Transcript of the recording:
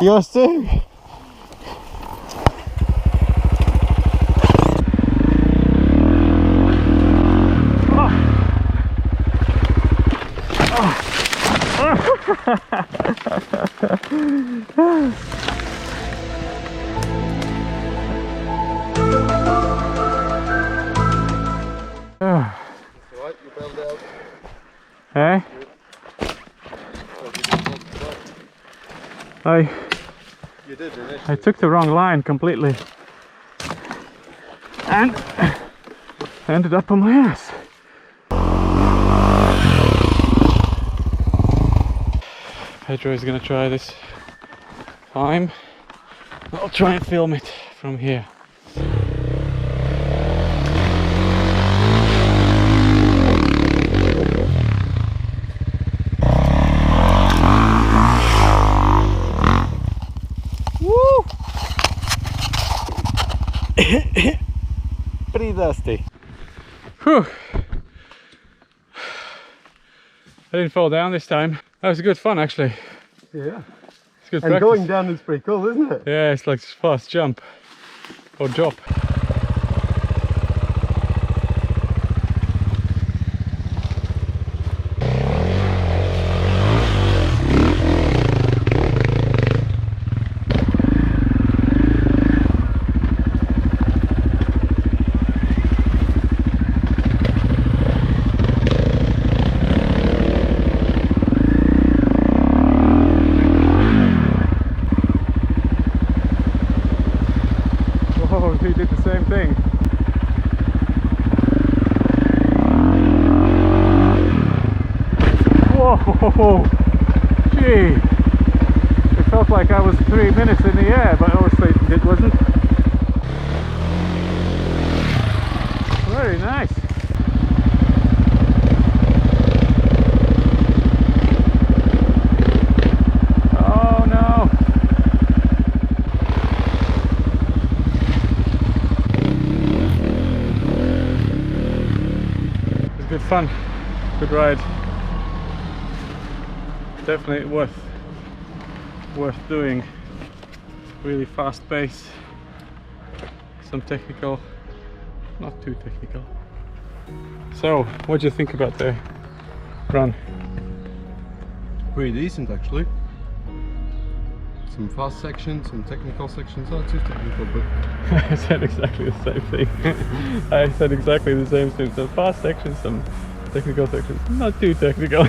Yours too. Right, you bailed out. Hey? You did initially. I took the wrong line completely and ended up on my ass. Pedro is gonna try this climb. I'll try and film it from here. Woo! Pretty dusty. Whew. I didn't fall down this time. That was good fun actually. Yeah. It's good And practice. going down is pretty cool, isn't it? Yeah, it's like fast jump or drop. He did the same thing. Whoa! Gee! It felt like I was 3 minutes in the air, but obviously it wasn't. Very nice. Oh no! Good fun, good ride. Definitely worth doing. Really fast pace, some technical, not too technical. So, what do you think about the run? Pretty decent actually. Some fast sections, some technical sections. Not too technical, but I said exactly the same thing. I said exactly the same thing. Some fast sections, some technical sections, not too technical.